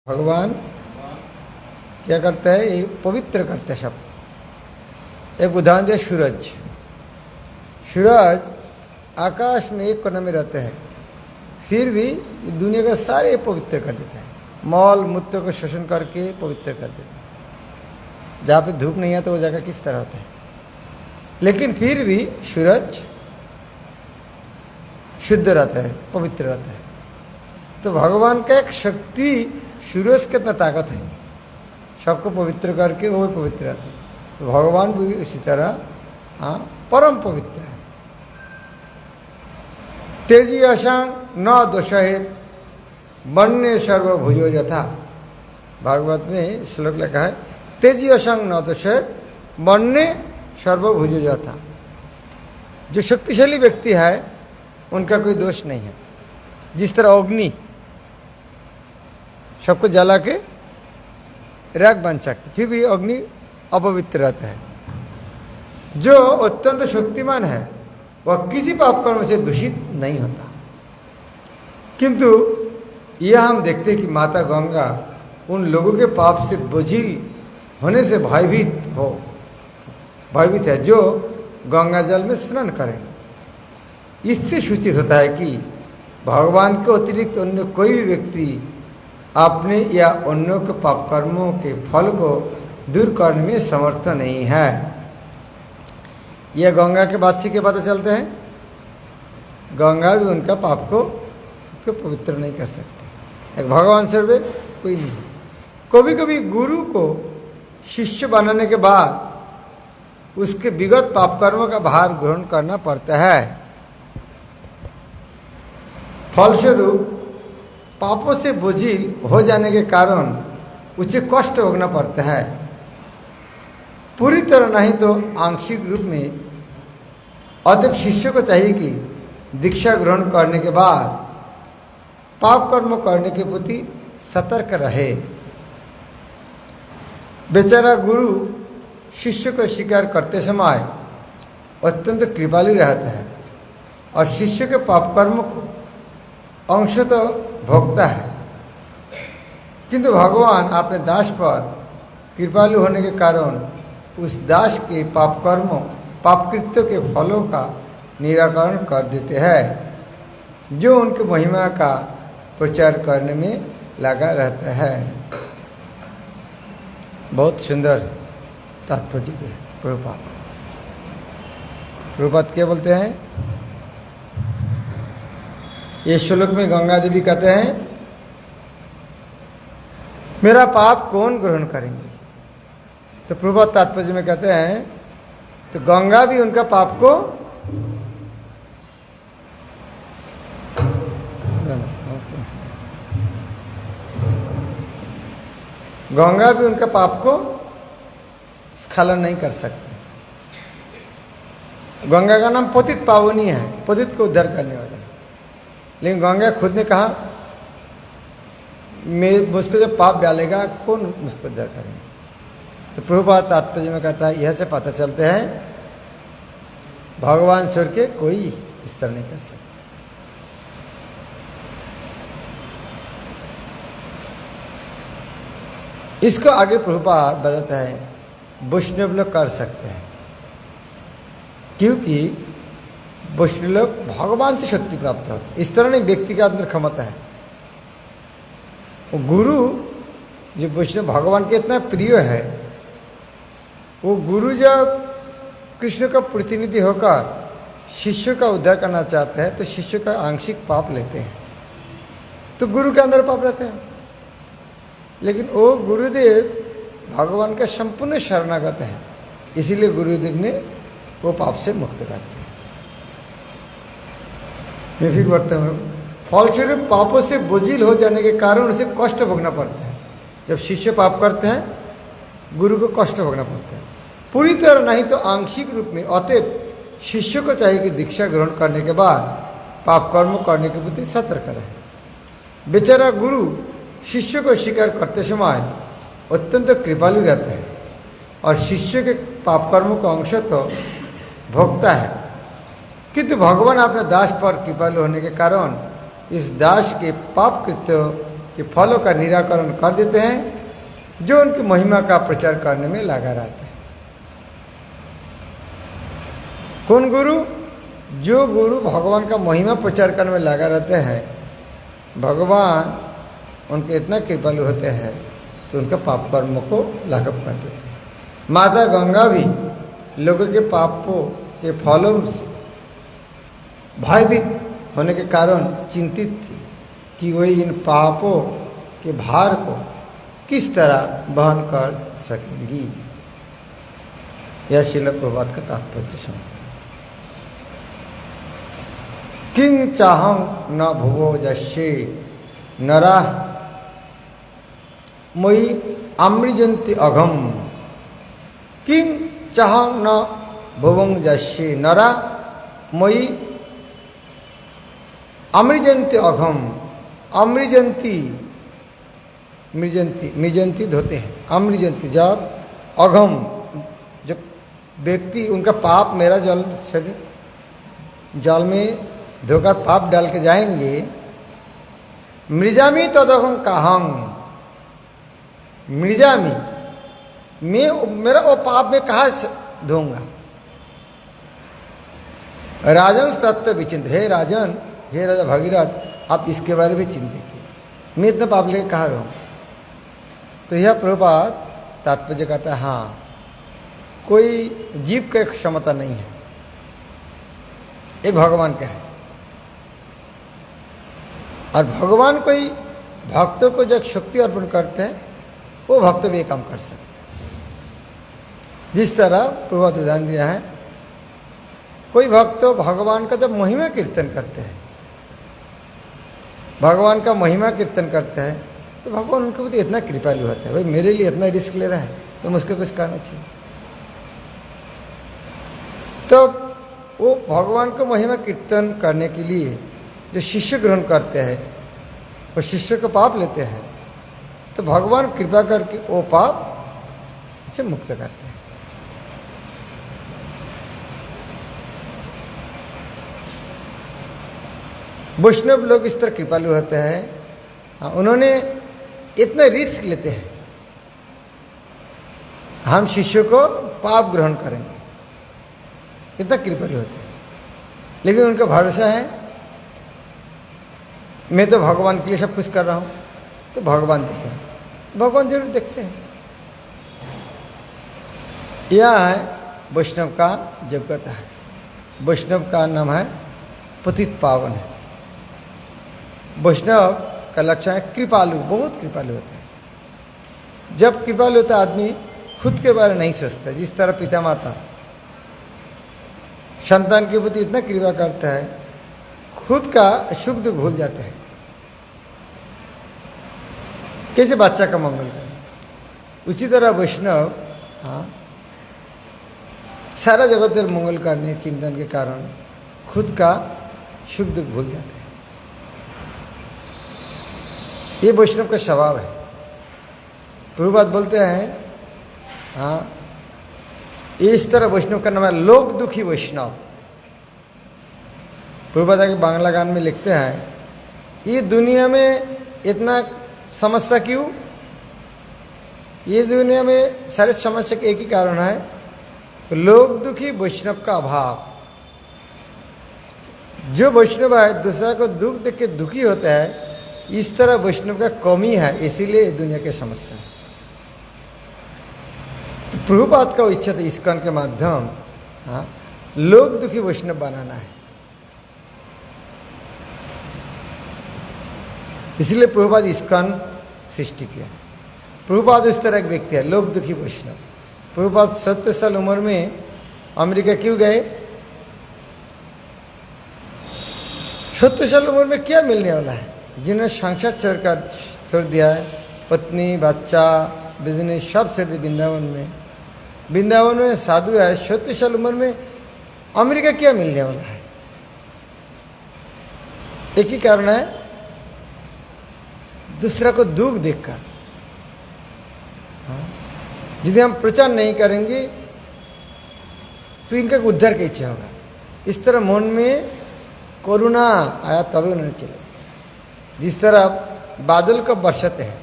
भगवान क्या करता है, ये पवित्र करते हैं सब। एक उदाहरण दिया, सूरज। सूरज आकाश में एक कोने में रहते हैं, फिर भी दुनिया का सारे पवित्र कर देता है। मौल मूत्र को शोषण करके पवित्र कर देता है। जहाँ पे धूप नहीं है तो वो जगह किस तरह होता है, लेकिन फिर भी सूरज शुद्ध रहता है, पवित्र रहता है। तो भगवान का एक शक्ति, सूरज कितना ताकत है, सबको पवित्र करके वो भी पवित्र रहता है। तो भगवान भी उसी तरह परम पवित्र है। तेजी अशांग न दोषहित वन्य सर्वभुजो यथा। भागवत में श्लोक लिखा है, तेजी अशांग न दोषहित वन्य सर्वभुजो यथा। जो शक्तिशाली व्यक्ति है उनका कोई दोष नहीं है। जिस तरह अग्नि सबको जला के राख बन सकती, फिर भी अग्नि अपवित्र रहता है। जो अत्यंत शक्तिमान है वह किसी पाप कर्म से दूषित नहीं होता। किंतु यह हम देखते हैं कि माता गंगा उन लोगों के पाप से बोझिल होने से भयभीत है जो गंगा जल में स्नान करें। इससे सूचित होता है कि भगवान के अतिरिक्त अन्य कोई भी व्यक्ति अपने या अन्यों के पाप कर्मों के फल को दूर करने में समर्थ नहीं है। यह गंगा के बात से पता चलते हैं, गंगा भी उनका पाप को पवित्र नहीं कर सकते। एक भगवान सर्वे कोई नहीं। कभी कभी गुरु को शिष्य बनाने के बाद उसके विगत पाप कर्मों का भार ग्रहण करना पड़ता है। फलस्वरूप पापों से बोझिल हो जाने के कारण उसे कष्ट भोगना पड़ता है। पूरी तरह नहीं तो आंशिक रूप में। अतः शिष्य को चाहिए कि दीक्षा ग्रहण करने के बाद पाप कर्म करने के प्रति सतर्क रहे। बेचारा गुरु शिष्य को स्वीकार करते समय अत्यंत कृपालु रहता है और शिष्य के पाप कर्म को अंश तो भोगता है, किंतु भगवान अपने दास पर कृपालु होने के कारण उस दास के पाप कर्मों, पाप कृत्यों के फलों का निराकरण कर देते हैं, जो उनकी महिमा का प्रचार करने में लगा रहता है। बहुत सुंदर तात्पर्य है प्रभुपाद। प्रभुपाद क्या बोलते हैं, ये श्लोक में गंगा देवी कहते हैं, मेरा पाप कौन ग्रहण करेंगे। तो प्रभुपाद तात्पर्य में कहते हैं, तो गंगा भी उनका पाप को स्खलन नहीं कर सकते। गंगा का नाम पतित पावनी है, पतित को उद्धार करने वाला। लेकिन गंगा खुद ने कहा, मुझको जब पाप डालेगा कौन मुझको उद्धार करेंगे। तो प्रभुपाद तात्पर्य में कहता है, यह से पता चलते हैं भगवान छोड़ के कोई इस तरह नहीं कर सकता। इसको आगे प्रभुपाद बताता है, वैष्णव लोग कर सकते हैं, क्योंकि वैष्णव लोग भगवान से शक्ति प्राप्त होती है। इस तरह नहीं व्यक्ति के अंदर क्षमता है। वो गुरु जो वैष्णव भगवान के इतना प्रिय है, वो गुरु जब कृष्ण का प्रतिनिधि होकर शिष्य का उद्धार करना चाहते हैं तो शिष्य का आंशिक पाप लेते हैं, तो गुरु के अंदर पाप रहते हैं। लेकिन वो गुरुदेव भगवान का संपूर्ण शरणागत है, इसीलिए गुरुदेव ने वो पाप से मुक्त करते हैं। मैं फिर बढ़ता हूँ, फलस्वरूप पापों से बोझिल हो जाने के कारण उसे कष्ट भोगना पड़ता है। जब शिष्य पाप करते हैं गुरु को कष्ट भोगना पड़ता है, पूरी तरह नहीं तो आंशिक रूप में। अतएव शिष्य को चाहिए कि दीक्षा ग्रहण करने के बाद पाप कर्म करने के प्रति सतर्क रहे। बेचारा गुरु शिष्य को स्वीकार करते समय अत्यंत कृपालु रहता है और शिष्य के पाप कर्मों का अंश तो भोगता है, किंतु भगवान अपने दास पर कृपालु होने के कारण इस दास के पाप कृत्य के फलों का निराकरण कर देते हैं जो उनकी महिमा का प्रचार करने में लगा रहता है। कौन गुरु? जो गुरु भगवान का महिमा प्रचार करने में लगा रहते हैं, भगवान उनके इतना कृपालु होते हैं तो उनका पाप कर्मों को लाघव कर देते हैं। माता गंगा भी लोगों के पापों के फलों से भयभीत होने के कारण चिंतित थी कि वही इन पापों के भार को किस तरह वहन कर सकेंगी। यह श्रील प्रभुपाद का तात्पर्य समझते। किंग चाहं न भुवो जस्ये नरा मयि अमृजंति अघम। किंग चाहं न भुवं जस्ये नरा मयि अमृजंति अघम। अमृजंती, मृजंती, मृजंती धोते हैं, अमृजंती जब अघम, जब व्यक्ति उनका पाप मेरा जल में धोकर पाप डाल के जाएंगे। मृजामी तदघम काहं, मृजामी मैं मेरा वो पाप में कहाँ धोऊंगा। राजन सत्य विचिंत, हे राजन, हे राजा भगीरथ, आप इसके बारे में चिंतित कीजिए, मैं इतना पाप लेके कहाँ रहूँ। तो यह प्रभुपाद तात्पर्य कहता है, हाँ, कोई जीव का एक क्षमता नहीं है, एक भगवान का है। और भगवान कोई भक्तों को जब शक्ति अर्पण करते हैं, वो भक्त भी ये काम कर सकते हैं। जिस तरह प्रभुपाद उदाहरण दिया है, कोई भक्त भगवान का जब महिमा कीर्तन करते हैं, भगवान का महिमा कीर्तन करते हैं, तो भगवान उनके प्रति इतना कृपालु होता है, भाई मेरे लिए इतना रिस्क ले रहा है तो मुझको कुछ करना चाहिए। तो वो भगवान को महिमा कीर्तन करने के लिए जो शिष्य ग्रहण करते हैं, वो शिष्य को पाप लेते हैं, तो भगवान कृपा करके वो पाप से मुक्त करते हैं। वैष्णव लोग इस तरह कृपालु होते हैं, उन्होंने इतना रिस्क लेते हैं, हम शिष्यों को पाप ग्रहण करेंगे, इतना कृपालु होते हैं। लेकिन उनका भरोसा है मैं तो भगवान के लिए सब कुछ कर रहा हूँ, तो भगवान देखें, तो भगवान जरूर देखते हैं। यह है वैष्णव का योग्यता है। वैष्णव का नाम है पतित पावन है। वैष्णव का लक्षण है कृपालु, बहुत कृपालु होता है। जब कृपालु होता आदमी खुद के बारे में नहीं सोचता, जिस तरह पिता माता संतान के प्रति इतना कृपा करता है, खुद का सुख दुख भूल जाते हैं, कैसे बच्चा का मंगल करें। उसी तरह वैष्णव सारा जगत मंगल करने चिंतन के कारण खुद का सुख दुख भूल जाते हैं। ये वैष्णव का स्वभाव है। प्रभुपाद बोलते हैं, इस तरह वैष्णव का नाम है लोक दुखी वैष्णव। प्रभुपाद के बांग्ला गान में लिखते हैं, ये दुनिया में इतना समस्या क्यों? ये दुनिया में सारे समस्या का एक ही कारण है, लोक दुखी वैष्णव का अभाव। जो वैष्णव है दूसरा को दुख देख के दुखी होता है, इस तरह वैष्णव का कमी है, इसीलिए दुनिया की समस्या है। तो प्रभुपाद का इच्छा था इस्कॉन के माध्यम लोक दुखी वैष्णव बनाना है। इसलिए प्रभुपाद इस्कॉन सृष्टि किया। प्रभुपाद उस तरह एक व्यक्ति है, लोक दुखी वैष्णव। प्रभुपाद 70 साल उम्र में अमेरिका क्यों गए? 70 साल उम्र में क्या मिलने वाला है? जिन्होंने संसार छोड़ दिया है, पत्नी बच्चा बिजनेस सब छोड़ दिया। वृंदावन में साधु है, 70 साल उम्र में अमेरिका क्या मिलने वाला है? एक ही कारण है, दूसरा को दुख देखकर। यदि हम प्रचार नहीं करेंगे तो इनका उद्धार कैसे होगा? इस तरह मन में करुणा आया तभी उन्होंने चले। जिस तरह बादल कब बरसाते हैं?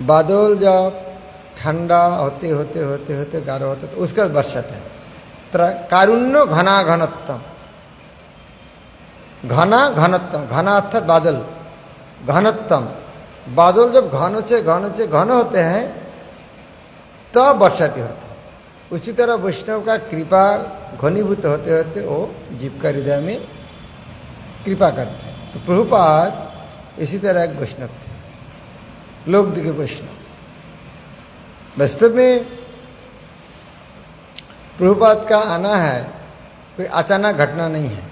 बादल जब ठंडा होते होते होते होते गाढ़ा होता तो उसका बरसात है। कारुण्य घना घनत्तम, घना घनत्तम, घना अर्थात बादल, घनत्तम, बादल जब घन घन होते हैं तब बरसाती होता है। उसी तरह वैष्णव का कृपा घनीभूत होते होते वो जीव का हृदय में कृपा करते हैं। तो प्रभुपाद इसी तरह एक वैष्णव थे, लोक दिखे वैष्णव। वास्तव में प्रभुपाद का आना है कोई अचानक घटना नहीं है,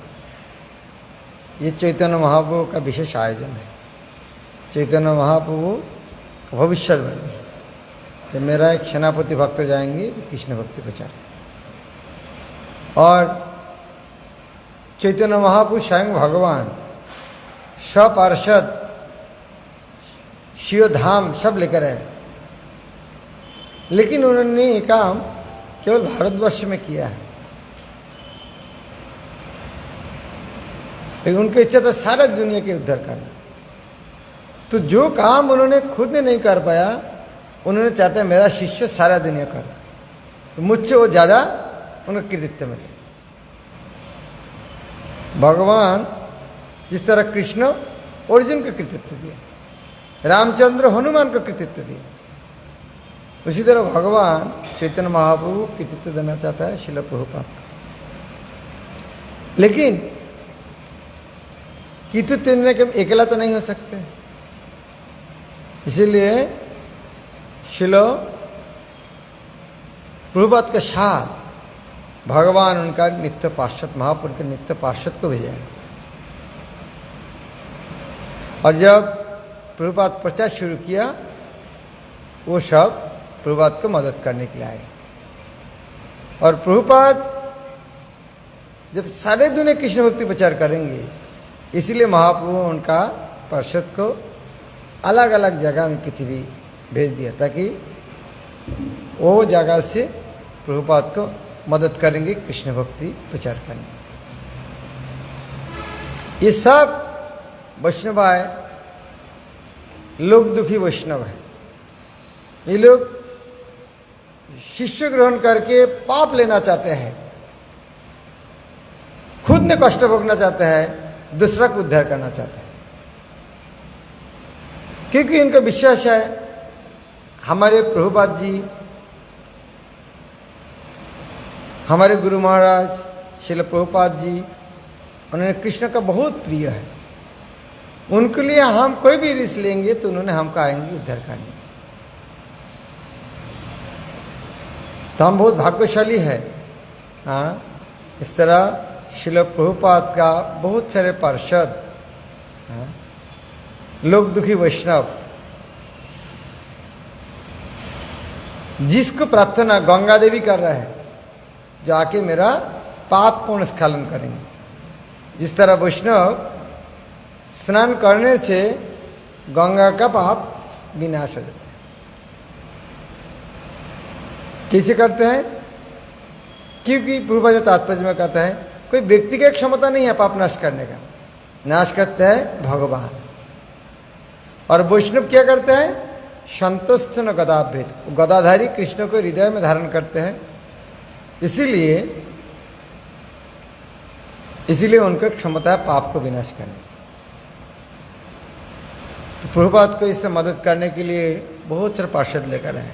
ये चैतन्य महाप्रभु का विशेष आयोजन है। चैतन्य महाप्रभु का भविष्यवाणी है। जब मेरा एक सेनापति भक्त जाएंगे तो कृष्ण भक्ति प्रचार, और चैतन्य महाप्रभु स्वयं भगवान सपार्षद शिव धाम सब लेकर आए, लेकिन उन्होंने ये काम केवल भारतवर्ष में किया है। लेकिन उनकी इच्छा था सारा दुनिया के उद्धार करना। तो जो काम उन्होंने खुद ने नहीं कर पाया, उन्होंने चाहता है मेरा शिष्य सारा दुनिया कर, तो मुझसे वो ज़्यादा उनका कृतित्व मिले। भगवान जिस तरह कृष्ण अर्जुन को कृतित्व दिया, रामचंद्र हनुमान को कृतित्व दिया, उसी तरह भगवान चैतन्य महाप्रभु कृतित्व देना चाहता है श्रील प्रभुपाद को। लेकिन कृतित्व देने के अकेला तो नहीं हो सकते, इसीलिए श्रील प्रभुपाद के साथ भगवान उनका नित्य पार्षद, महापुरुष के नित्य पार्षद को भेजा है। और जब प्रभुपाद प्रचार शुरू किया, वो सब प्रभुपाद को मदद करने के लिए आए। और प्रभुपाद जब सारे दुनिया कृष्ण भक्ति प्रचार करेंगे, इसीलिए महाप्रभु उनका पार्षद को अलग अलग जगह में पृथ्वी भेज दिया, ताकि वो जगह से प्रभुपाद को मदद करेंगे कृष्ण भक्ति प्रचार करने। ये सब वैष्णव है, लोग दुखी वैष्णव है। ये लोग शिष्य ग्रहण करके पाप लेना चाहते हैं, खुद में कष्ट भोगना चाहते हैं, दूसरा को उद्धार करना चाहते हैं, क्योंकि इनका विश्वास है हमारे प्रभुपाद जी, हमारे गुरु महाराज श्रील प्रभुपाद जी, उन्होंने कृष्ण का बहुत प्रिय है। उनके लिए हम कोई भी रिस्क लेंगे तो उन्होंने हमको आएंगे उद्धार करने। तो हम बहुत भाग्यशाली है। हाँ, इस तरह श्रील प्रभुपाद का बहुत सारे पार्षद, हाँ, लोग दुखी वैष्णव, जिसको प्रार्थना गंगा देवी कर रहा है, जो आके मेरा पाप पूर्ण स्खलन करेंगे। जिस तरह वैष्णव स्नान करने से गंगा का पाप विनाश हो जाता है। कैसे करते हैं? क्योंकि पूर्वज तात्पर्य में कहता है कोई व्यक्ति की क्षमता नहीं है पाप नाश करने का, नाश करता है भगवान। और वैष्णव क्या करते हैं? संतस्थन गदाभेद, गदाधारी कृष्ण को हृदय में धारण करते हैं, इसीलिए उनका क्षमता है पाप को विनाश करने की। तो प्रभुपाद को इससे मदद करने के लिए बहुत सारे पार्षद लेकर आए।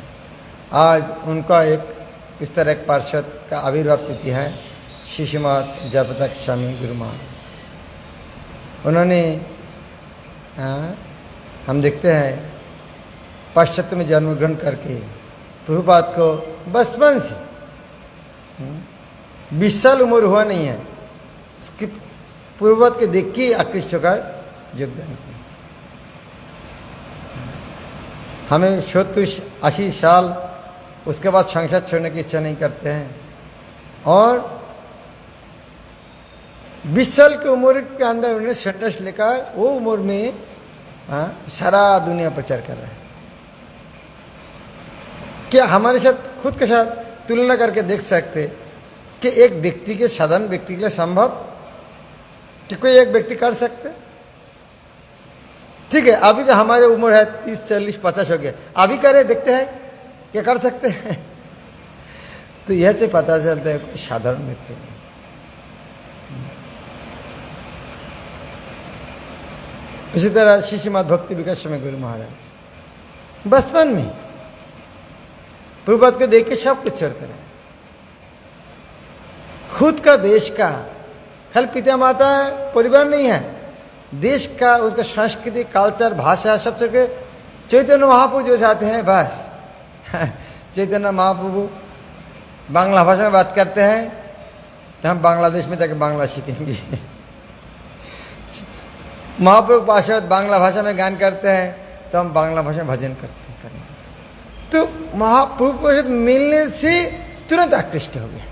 आज उनका एक इस तरह एक पार्षद का आविर्भाव तिथि है, शिशुमात जयप्रताप स्वामी गुरु महाराज। उन्होंने हम देखते हैं पाश्चात्य में जन्म ग्रहण करके प्रभुपाद को बचपन से 20 साल उम्र हुआ नहीं है, उसके प्रभुपाद के देख के आकृष्ट होकर योगदान किया। हमें 70-80 साल उसके बाद संसार छोड़ने की इच्छा नहीं करते हैं, और 20 साल की उम्र के अंदर उन्हें सन्यास लेकर वो उम्र में सारा दुनिया प्रचार कर रहा है। क्या हमारे साथ खुद के साथ तुलना करके देख सकते कि एक व्यक्ति के साधारण व्यक्ति के लिए संभव कि कोई एक व्यक्ति कर सकते? ठीक है, अभी तो हमारे उम्र है 30, 40, 50 हो गया, अभी करें, देखते हैं क्या कर सकते हैं। तो यह से पता चलता है कोई साधारण व्यक्ति नहीं। इसी तरह श्रीमद् भक्ति विकास स्वामी गुरु महाराज बचपन में प्रभुपाद को देख के सब कुछ छोड़ करें, खुद का, देश का, खाली पिता माता परिवार नहीं है, देश का, उनका संस्कृति, कल्चर, भाषा सब छोड़ के चैतन्य महाप्रभु जो चाहते हैं बस। चैतन्य महाप्रभु बांग्ला भाषा में बात करते हैं तो हम बांग्लादेश में जाकर बांग्ला सीखेंगे। महाप्रभु पार्षद बांग्ला भाषा में गान करते हैं तो हम बांग्ला भाषा में भजन करेंगे। तो महाप्रभु पार्षद मिलने से तुरंत आकृष्ट हो गया।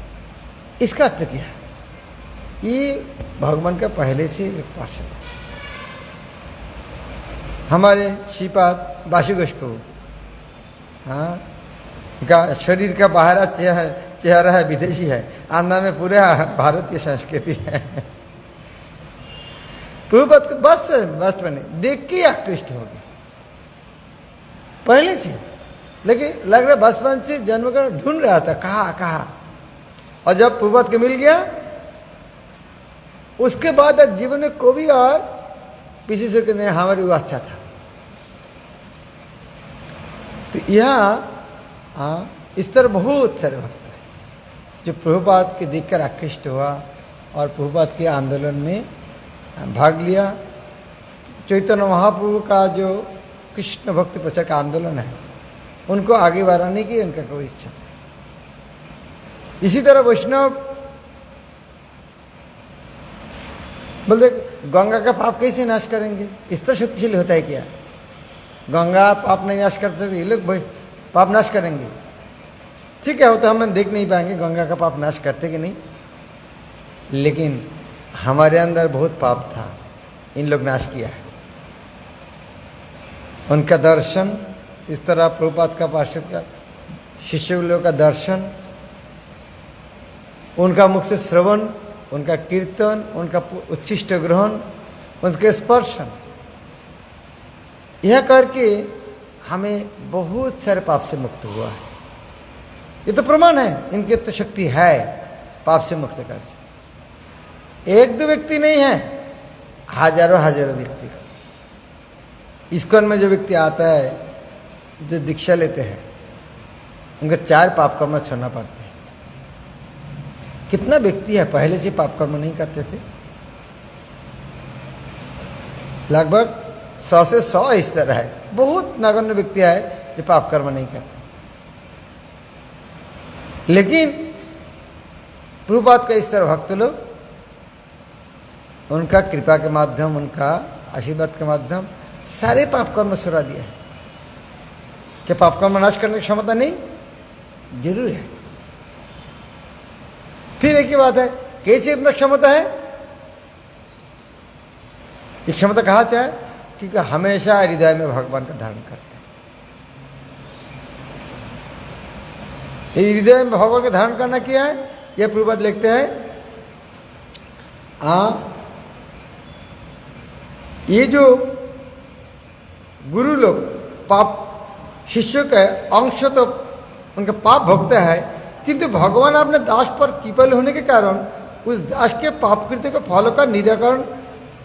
इसका अर्थ क्या है? ये भगवान का पहले से पार्षद है। हमारे श्रीपाद वासुदेव प्रभु, हाँ, का शरीर का बाहर चेहरा है विदेशी है, अंदर में पूरा भारतीय संस्कृति है। प्रभुपाद को बस बने देख के आकृष्ट हो गए पहले से, लेकिन लग रहा बचपन से जन्म कर ढूंढ रहा था कहा, और जब प्रभुपाद को मिल गया उसके बाद जीवन में को भी और पीछे से नहीं, हमारे वो अच्छा था। तो यह इस तरह बहुत सारे भक्त हैं जो प्रभुपाद के देखकर आकृष्ट हुआ और प्रभुपाद के आंदोलन में भाग लिया। चैतन्य महाप्रभु का जो कृष्ण भक्ति प्रचार का आंदोलन है उनको आगे बढ़ाने की उनका कोई इच्छा था। इसी तरह वैष्णव बोलते गंगा का पाप कैसे नाश करेंगे? इस तरह शक्तिशाली होता है क्या? गंगा पाप नहीं नाश करते तो ये लोग पाप नाश करेंगे? ठीक है, वो तो हम देख नहीं पाएंगे गंगा का पाप नाश करते कि नहीं, लेकिन हमारे अंदर बहुत पाप था, इन लोग नाश किया है। उनका दर्शन, इस तरह प्रभुपाद का पार्षद का शिष्य लोगों का दर्शन, उनका मुख से श्रवण, उनका कीर्तन, उनका उच्छिष्ट ग्रहण, उनके स्पर्शन, यह करके हमें बहुत सारे पाप से मुक्त हुआ है। ये तो प्रमाण है, इनकी तो शक्ति है पाप से मुक्त कर सकते। एक दो व्यक्ति नहीं है, हजारों व्यक्ति। इस्कॉन में जो व्यक्ति आता है, जो दीक्षा लेते हैं, उनका 4 पाप कर्म छोड़ना पड़ता है। कितना व्यक्ति है पहले से पाप कर्म नहीं करते थे? लगभग 100 से 100 इस तरह है। बहुत नगण्य व्यक्ति है जो पाप कर्म नहीं करते, लेकिन प्रभुपाद का इस तरह भक्त लोग उनका कृपा के माध्यम, उनका आशीर्वाद के माध्यम सारे पाप कर्म छुड़ा दिया है। क्या पाप कर्म नाश करने की क्षमता नहीं? जरूर है। फिर एक ही बात है, कैसे इतना क्षमता है? ये क्षमता कहा चाहे क्योंकि हमेशा हृदय में भगवान का धारण करते हैं। ये हृदय में भगवान का धारण करना क्या है? यह प्रभुपाद लिखते हैं, ये जो गुरु लोग पाप शिष्यों का अंश तो उनका पाप भोगता है, किंतु भगवान अपने दास पर कृपालु होने के कारण उस दास के पाप कृत्य को फलों का निराकरण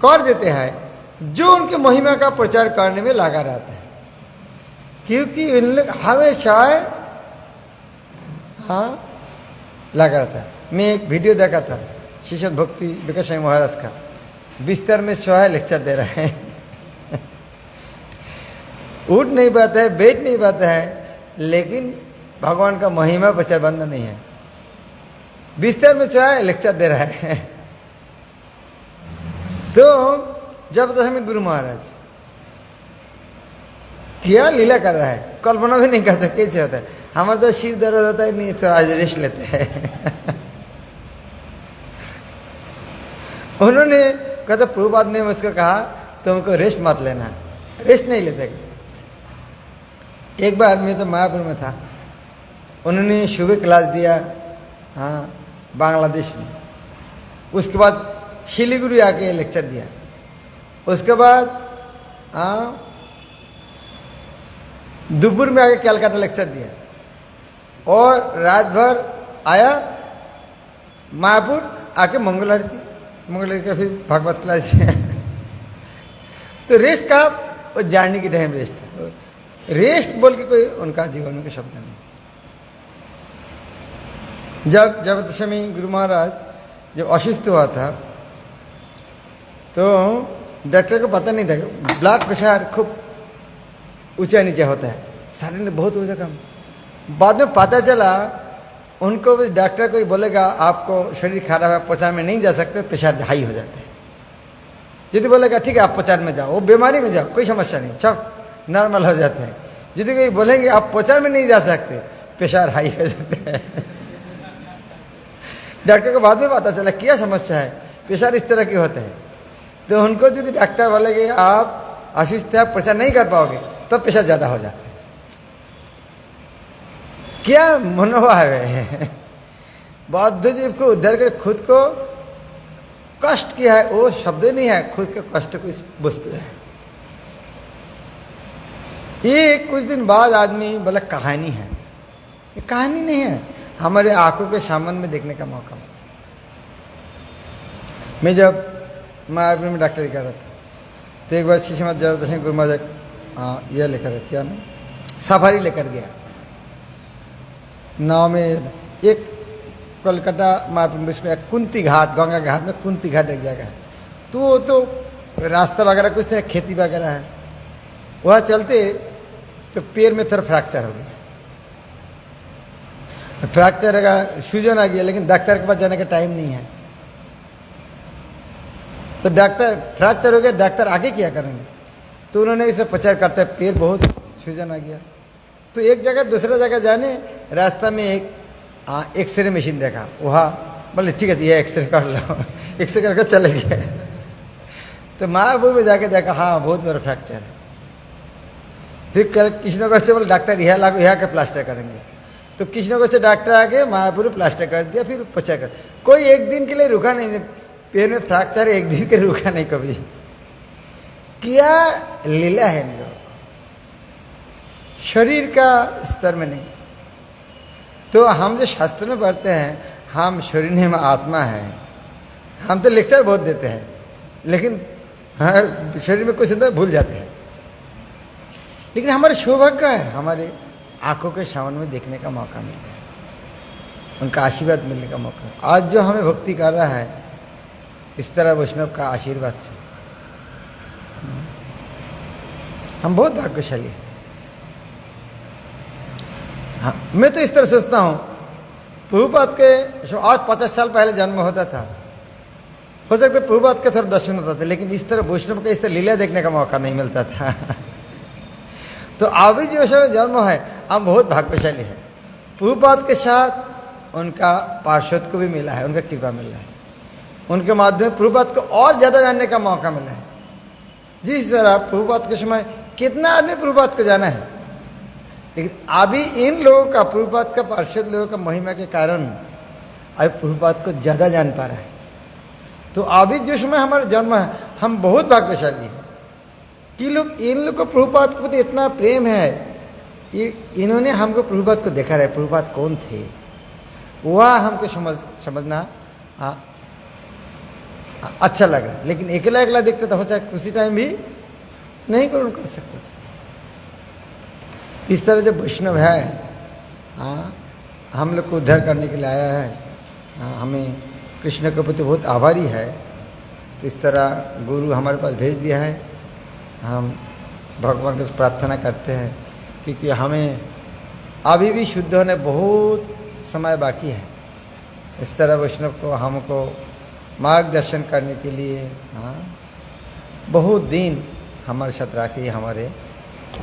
कर देते हैं, जो उनके महिमा का प्रचार करने में लगा रहता है। क्योंकि इन लोग हमेशा लगा रहता है। मैं एक वीडियो देखा था श्रीमद् भक्ति विकास स्वामी महाराज का, बिस्तर में सोया लेक्चर दे रहे हैं। उठ नहीं पाता है, बैठ नहीं पाता है, लेकिन भगवान का महिमा प्रचार बंद नहीं है। बिस्तर में सोया लेक्चर दे रहा है। तो जब तक हमें गुरु महाराज क्या लीला कर रहा है, कल्पना भी नहीं कर सकते कैसे होता है। हमारा तो सिर दर्द होता है, नहीं तो आज रेस्ट लेते हैं। उन्होंने कहते प्रभुपाद ने मुझको कहा तुमको रेस्ट मत लेना, रेस्ट नहीं लेते। एक बार मैं तो मायापुर में था, उन्होंने सुबह क्लास दिया बांग्लादेश में, उसके बाद शिलीगुड़ी आके लेक्चर दिया, उसके बाद दुबुर में आके कलकत्ता लेक्चर दिया और रात भर आया मायापुर आके मंगल आरती का फिर भागवत क्लास दिया। तो रेस्ट का वो जानने की टाइम रेस्ट है, रेस्ट बोल के कोई उनका जीवन में शब्द नहीं। जब दशमी गुरु महाराज जब अସୁস্থ हुआ था तो डॉक्टर को पता नहीं था, ब्लड प्रेशर खूब ऊंचा नीचे होता है, सारे ने बहुत ऊंचा कम। बाद में पता चला उनको भी डॉक्टर कोई बोलेगा आपको शरीर खराब है, प्रचार में नहीं जा सकते, प्रेशर हाई हो जाता है। यदि बोलेगा ठीक है आप प्रचार में जाओ, वो बीमारी में जाओ, कोई समस्या नहीं, सब नॉर्मल हो जाते हैं। यदि कोई बोलेंगे आप प्रचार में नहीं जा सकते, प्रेशर हाई हो जाते हैं। डॉक्टर को बाद में पता चला क्या समस्या है, प्रेशर इस तरह की होता है। तो उनको यदि डॉक्टर बोलेगे आप अସୁস্থ है, प्रचार नहीं कर पाओगे, तो प्रेशर ज़्यादा हो जाता है। क्या मनोभाव है, बौद्ध जीव को उद्धार कर खुद को कष्ट किया है, वो शब्द नहीं है, खुद के कष्ट को इस वस्तु है। ये कुछ दिन बाद आदमी बोला कहानी है, ये कहानी नहीं है, हमारे आंखों के सामने में देखने का मौका। मैं जब मायापुर में डॉक्टरी कर रहा था तो एक बार श्री मद जयदर्शन गुरु महाराज यह लेकर क्या ना सफारी लेकर गया नाव में। एक कोलकाता मायापुर में कुंती घाट, गंगा घाट में कुंती घाट एक जगह है, तो रास्ता वगैरह कुछ नहीं, खेती वगैरह है। वहाँ चलते तो पैर में थोड़ा फ्रैक्चर हो गया, फ्रैक्चर का सूजन आ गया, लेकिन डॉक्टर के पास जाने का टाइम नहीं है। तो डॉक्टर फ्रैक्चर हो गया, डॉक्टर आगे क्या करेंगे, तो उन्होंने इसे प्रचार करते पैर बहुत सूजन आ गया। तो एक जगह दूसरा जगह जाने रास्ता में एक एक्सरे मशीन देखा, वहाँ बोले ठीक है ये एक्सरे कर लो, एक्सरे करके चले गए। तो मायापुर में जाके देखा हाँ बहुत बड़ा फ्रैक्चर है। फिर कल कृष्णनगर से बोले डॉक्टर यह लागू यहाँ के प्लास्टर करेंगे, तो कृष्णनगर से डॉक्टर आके मायापुर प्लास्टर कर दिया, फिर प्रचार कर। कोई एक दिन के लिए रुका नहीं, पैर में फ्रैक्चर एक दिन के लिए रुका नहीं कभी। क्या लीला है इन लोग, शरीर का स्तर में नहीं। तो हम जो शास्त्र में पढ़ते हैं हम शरीर नहीं, हम आत्मा है। हम तो लेक्चर बहुत देते हैं, लेकिन हाँ शरीर में कुछ अंदर भूल जाते हैं। लेकिन हमारे सौभाग्य है, हमारे आंखों के सामने में देखने का मौका मिल रहा है, उनका आशीर्वाद मिलने का मौका। आज जो हमें भक्ति कर रहा है इस तरह वैष्णव का आशीर्वाद से हम बहुत भाग्यशाली हैं। हाँ, मैं तो इस तरह सोचता हूँ, प्रभुपाद के आज 50 साल पहले जन्म होता था, हो सकता है प्रभुपाद के थोड़ा दर्शन होता था, लेकिन इस तरह वैष्णव का इस तरह लीला देखने का मौका नहीं मिलता था। तो अभी जो जन्म है हम बहुत भाग्यशाली हैं। प्रभुपाद के साथ उनका पार्षद को भी मिला है, उनका कृपा मिला है, उनके माध्यम प्रभुपाद को और ज़्यादा जानने का मौका मिला है। जिस तरह प्रभुपाद के समय कितना आदमी प्रभुपाद को जाना है, लेकिन अभी इन लोगों का, प्रभुपाद का पार्षद लोगों का महिमा के कारण अभी प्रभुपाद को ज़्यादा जान पा रहा है। तो अभी जो समय हमारा जन्म है हम बहुत भाग्यशाली हैं कि लोग, इन लोग को प्रभुपाद के प्रति इतना प्रेम है, इन्होंने हमको प्रभुपाद को देखा रहे, प्रभुपाद कौन थे वह हमको समझना अच्छा लग रहा है। लेकिन अकेला अकेला देखते तो हो सकता उसी टाइम भी नहीं ग्रहण कर सकते थे। इस तरह जो वैष्णव है हम लोग को उद्धार करने के लिए आया है, हमें कृष्ण के प्रति बहुत आभारी है। तो इस तरह गुरु हमारे पास भेज दिया है, हम भगवान के प्रार्थना करते हैं क्योंकि हमें अभी भी शुद्ध होने बहुत समय बाकी है। इस तरह वैष्णव को हमको मार्गदर्शन करने के लिए बहुत दिन हमारे साथ रखी, हमारे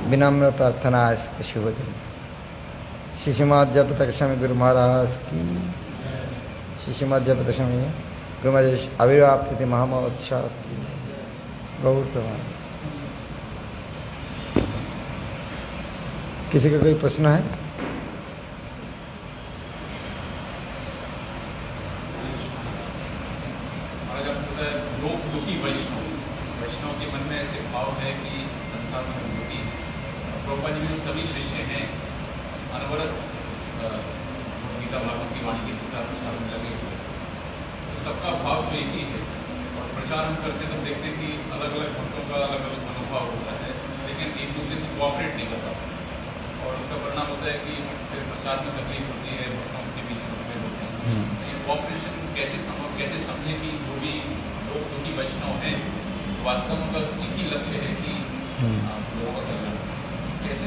विनम्र प्रार्थना आज के शुभ दिन। शिशुमाद जयप्रताप स्वामी गुरु महाराज की, शिशुमाद जयप्रताप स्वामी गुरु महाराज आविर्भाव तिथि महामहोत्सव की गौर प्रमाण। किसी का कोई प्रश्न है? लोक दुखी वैष्णव के मन में ऐसे भाव है कि प्रभुपाद जी के जो सभी शिष्य हैं अनवरत गीता भागवत की वाणी के प्रचार प्रसार में लगे हुए हैं, तो सबका भाव तो एक ही है। और प्रचार हम करते तो देखते कि अलग अलग भक्तों का अलग अलग मनोभाव होता है, लेकिन एक दूसरे से कोऑपरेट नहीं कर पाते, और उसका परिणाम होता है कि फिर प्रचार में तकलीफ होती है, भक्तों के बीच में होते हैं। ये कोऑपरेशन कैसे समझे कि जो भी लोग जो कि वैष्णव हैं वास्तव में उनका एक ही लक्ष्य है कि लोगों का कल्याण। कैसे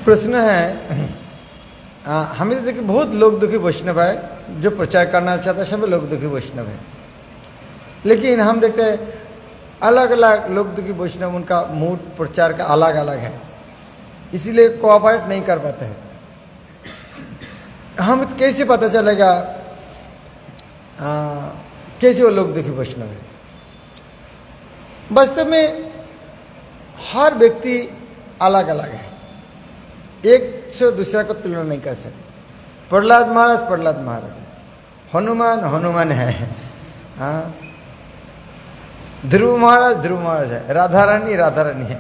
प्रश्न है, हमें तो देखिए बहुत लोग दुखी वैष्णव है, जो प्रचार करना चाहता है सभी लोग दुखी वैष्णव है, लेकिन हम देखते हैं अलग अलग लोग दुखी वैष्णव, उनका मूड प्रचार का अलग अलग है, इसीलिए कोऑपरेट नहीं कर पाते हैं। हम कैसे पता चलेगा कैसे वो लोग दुखी वैष्णव है? वास्तव में हर व्यक्ति अलग अलग है, एक से दूसरा को तुलना नहीं कर सकते। प्रहलाद महाराज है, हनुमान है, हाँ, ध्रुव महाराज है, राधा रानी है।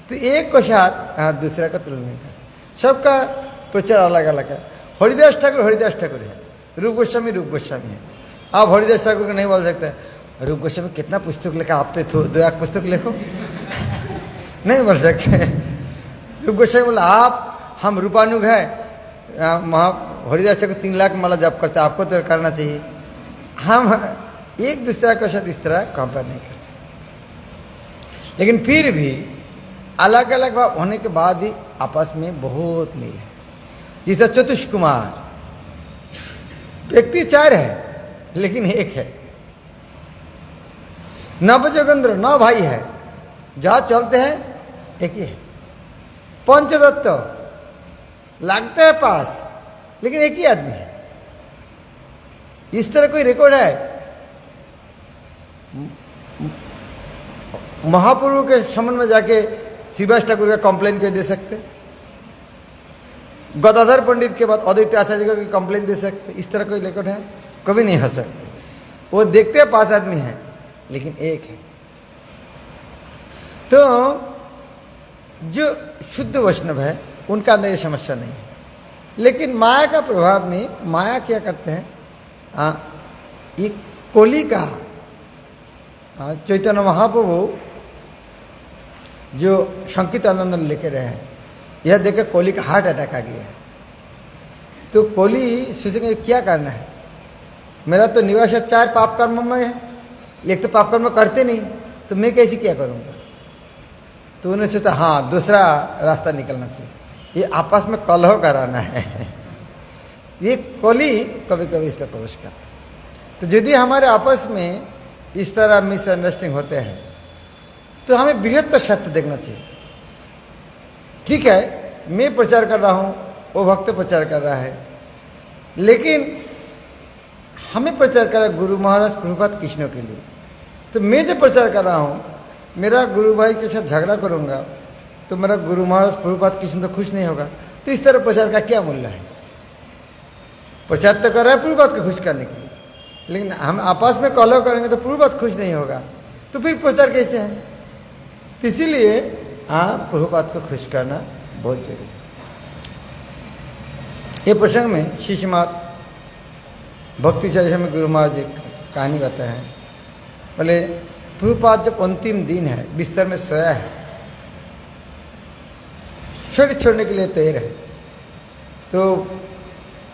तो एक को साथ दूसरा का तुलना नहीं कर सकते, सबका प्रचार अलग अलग है। हरिदास ठाकुर है, रूप गोस्वामी है। आप हरिदास ठाकुर को नहीं बोल सकते रूप गोस्वामी कितना पुस्तक लिखा, आप तो 2 पुस्तक लिखो नहीं बोल सकते। रूप गोस्वामी बोला हम रूपानुग है, हरिदास ठाकुर 3 लाख माला जप करते, आपको तो करना चाहिए। हम एक दूसरे के साथ इस तरह कंपेयर नहीं कर सकते, लेकिन फिर भी अलग अलग भाव होने के बाद भी आपस में बहुत मेल है। जैसे चतुष कुमार व्यक्ति 4 है लेकिन एक है। नवजोगेंद्र 9 भाई है, जहां चलते हैं एक ही है। पंचदत्त लगते हैं पास लेकिन एक ही आदमी है। इस तरह कोई रिकॉर्ड है? महाप्रभु के संबंध में जाके शिवास ठाकुर का कंप्लेन क्यों दे सकते? गदाधर पंडित के बाद अद्वैत आचार्य को कंप्लेन दे सकते? इस तरह कोई रिकॉर्ड है? कभी नहीं हो सकते। वो देखते हैं 5 आदमी हैं लेकिन एक है। तो जो शुद्ध वैष्णव है उनका अंदर ये समस्या नहीं है, लेकिन माया का प्रभाव में माया क्या करते हैं, ये कोली का चैतन्य महाप्रभु जो संकीर्तनानंद लेके रहे हैं, यह देखकर कोली का हार्ट अटैक आ गया। तो कोली सोचेंगे क्या करना है, मेरा तो निवास 4 पाप कर्म में है, एक तो पाप कर्म करते नहीं, तो मैं कैसे क्या करूँगा? तो उन्होंने सोचा हाँ दूसरा रास्ता निकलना चाहिए, ये आपस में कलह कराना है। ये कोली कभी कभी इस तरह प्रवेश करता है। तो यदि हमारे आपस में इस तरह मिसअंडरस्टैंडिंग होते हैं तो हमें बृहत्तर सत्य देखना चाहिए। ठीक है, मैं प्रचार कर रहा हूँ, वो भक्त प्रचार कर रहा है, लेकिन हमें प्रचार कर रहा है गुरु महाराज प्रभुपाद कृष्ण के लिए। तो मैं जो प्रचार कर रहा हूँ, मेरा गुरु भाई के साथ झगड़ा करूँगा तो मेरा गुरु महाराज प्रभुपाद कृष्ण तो खुश नहीं होगा। तो इस तरह प्रचार का क्या मूल्य है? प्रचार तो कर रहा है प्रभुपाद को खुश करने के लिए, लेकिन हम आपस में कलह करेंगे तो प्रभुपाद खुश नहीं होगा, तो फिर प्रचार कैसे है? तो इसीलिए प्रभुपाद को खुश करना बहुत जरूरी है। ये प्रसंग में शिष्यमात भक्ति चर्चा में गुरु महाराज एक कहानी बताए हैं। बोले प्रभुपाद जब अंतिम दिन है, बिस्तर में सोया है, शरीर छोड़ने के लिए तैयार है, तो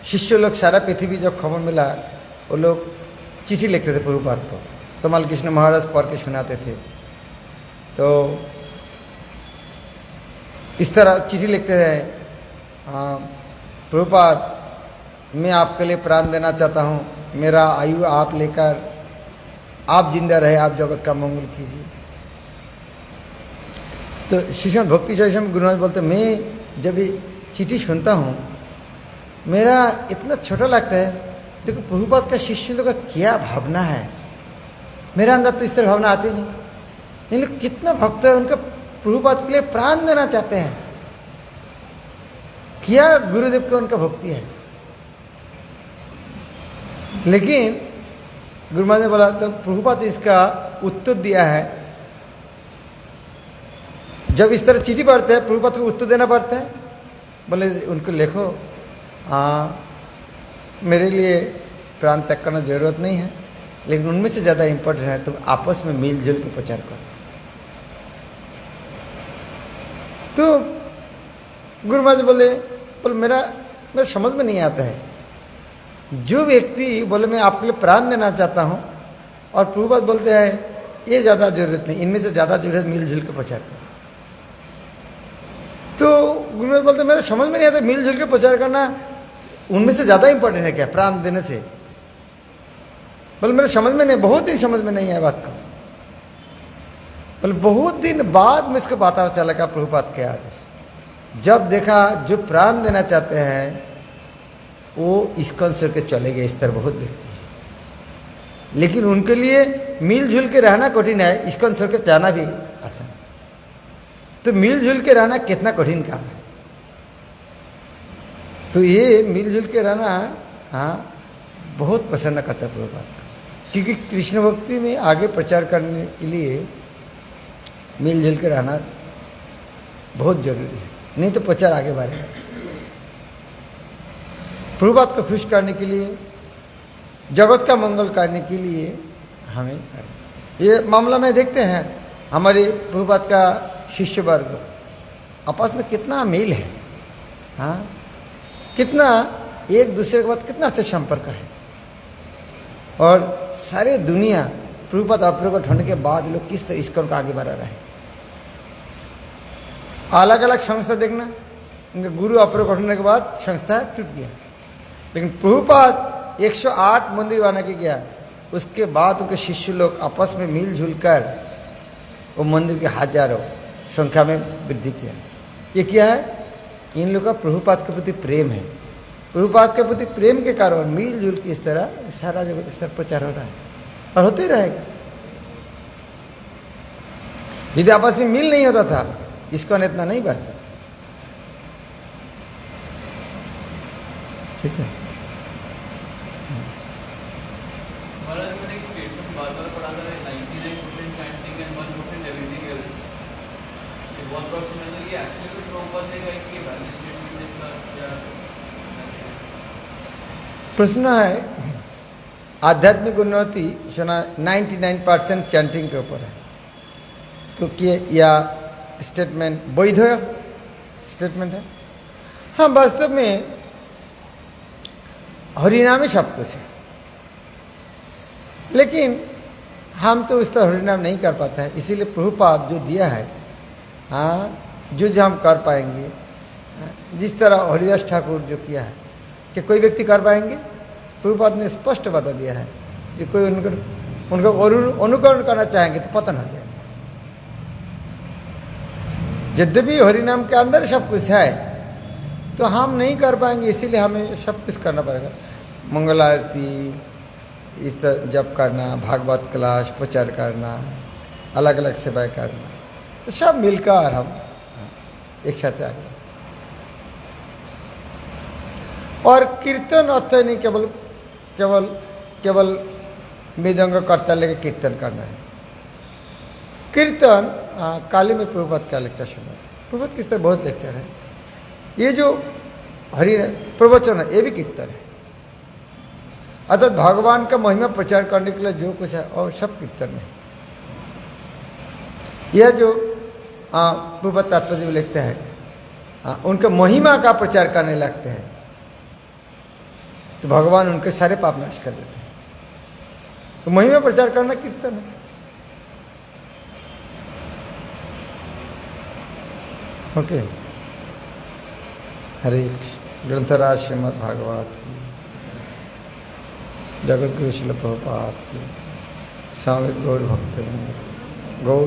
शिष्य लोग सारा पृथ्वी जब खबर मिला, वो लोग चिट्ठी लिखते थे प्रभुपाद को, तमाल कृष्ण महाराज पढ़ के सुनाते थे। तो इस तरह चिट्ठी लिखते हैं, प्रभुपाद मैं आपके लिए प्राण देना चाहता हूँ, मेरा आयु आप लेकर आप जिंदा रहे, आप जगत का मंगल कीजिए। तो शिष्य भक्ति चर्चा में गुरु महाराज बोलते, मैं जब ये चिट्ठी सुनता हूँ मेरा इतना छोटा लगता है। देखो प्रभुपाद का शिष्य लोग का क्या भावना है, मेरे अंदर तो इस तरह भावना आती नहीं। इन लोग कितना भक्त है, उनका प्रभुपाद के लिए प्राण देना चाहते हैं, क्या गुरुदेव को उनका भक्ति है। लेकिन गुरु महाराज ने बोला तो प्रभुपाद इसका उत्तर दिया है, जब इस तरह चिट्ठी पढ़ते हैं प्रभुपाद को उत्तर देना पड़ता है, बोले उनको लिखो मेरे लिए प्राण त्याग करना जरूरत नहीं है, लेकिन उनमें से ज़्यादा इम्पोर्टेंट है तुम आपस में मिलजुल के प्रचार करो। तो गुरु महाराज बोले मेरा समझ में नहीं आता है, जो व्यक्ति बोले मैं आपके लिए प्राण देना चाहता हूँ और प्रभुपाद बोलते हैं ये ज़्यादा जरूरत नहीं, इनमें से ज़्यादा जरूरत मिलजुल के प्रचार करो। तो गुरु महाराज बोलते मेरा समझ में नहीं आता मिलजुल के प्रचार करना उनमें से ज़्यादा इंपॉर्टेंट है क्या प्राण देने से? बोले मेरे समझ में नहीं, बहुत दिन समझ में नहीं आया बात को। बोले बहुत दिन बाद में इसको पता चला का प्रभुपाद के आदेश, जब देखा जो प्राण देना चाहते हैं वो इस्कॉन छोड़ के चले गए। इस तरह बहुत व्यक्ति है, लेकिन उनके लिए मिलजुल के रहना कठिन है, इस्कॉन छोड़ के जाना भी आसान। तो मिलजुल के रहना कितना कठिन काम है। तो ये मिलजुल के रहना बहुत प्रसन्न करता है प्रभुपाद को, क्योंकि कृष्ण भक्ति में आगे प्रचार करने के लिए मिलजुल के रहना बहुत जरूरी है, नहीं तो प्रचार आगे बढ़ेगा। प्रभुपाद को खुश करने के लिए, जगत का मंगल करने के लिए हमें ये मामला में देखते हैं हमारे प्रभुपाद का शिष्य वर्ग आपस में कितना मेल है, कितना एक दूसरे के बाद कितना अच्छा संपर्क है। और सारे दुनिया प्रभुपाद अप्रकट होने के बाद लोग किस तरह इस्कॉन को आगे बढ़ा रहे हैं। अलग अलग संस्था देखना, उनके गुरु अप्रकट होने के बाद संस्था टूट गया, लेकिन प्रभुपाद 108 मंदिर बना के गया, उसके बाद उनके शिष्य लोग आपस में मिलजुल कर वो मंदिर के हजारों संख्या में वृद्धि किया। ये क्या है? इन लोगों का प्रभुपाद के प्रति प्रेम है। प्रभुपाद के प्रति प्रेम के कारण मिलजुल के इस तरह सारा जगत इस तरह प्रचार हो रहा है और होते ही रहेगा। यदि आपस में मिल नहीं होता था इसको इतना नहीं बढ़ता था। ठीक है। प्रश्न है आध्यात्मिक उन्नति सुना 99% चैंटिंग के ऊपर है, तो क्या यह स्टेटमेंट वैध स्टेटमेंट है? हाँ, वास्तव में हरिनाम ही सब कुछ है, लेकिन हम तो उस तरह हरिनाम नहीं कर पाता है। इसीलिए प्रभुपाद जो दिया है जो हम कर पाएंगे, जिस तरह हरिदास ठाकुर जो किया है कि कोई व्यक्ति कर पाएंगे, प्रभुपाद ने स्पष्ट बता दिया है। जो कोई उनको अनुकरण करना चाहेंगे तो पतन हो जाएगा। यद्यपि हरिनाम के अंदर सब कुछ है तो हम नहीं कर पाएंगे, इसीलिए हमें सब कुछ करना पड़ेगा। मंगल आरती, इस तरह जप करना, भागवत क्लास प्रचार करना, अलग अलग सेवाएं करना, तो सब मिलकर हम एक साथ आगे। और कीर्तन अर्थ नहीं केवल केवल केवल मृदंग करता लेके कीर्तन करना है। कीर्तन काली में प्रभुपाद का लेक्चर सुना था। प्रभुपाद किस तरह बहुत लेक्चर है। ये जो हरि प्रवचन है ये भी कीर्तन है, अर्थात भगवान का महिमा प्रचार करने के लिए जो कुछ है और सब कीर्तन है। यह जो प्रभुपाद तात्पर्य में लिखते हैं उनका महिमा का प्रचार करने लगते हैं तो भगवान उनके सारे पाप नाश कर देते हैं। तो महिमा प्रचार करना कीर्तन है। ओके, हरे कृष्ण। ग्रंथराज श्रीमद् भागवत की, जगत गुरु श्रील प्रभुपाद की, स्वामी गौर भक्त गौर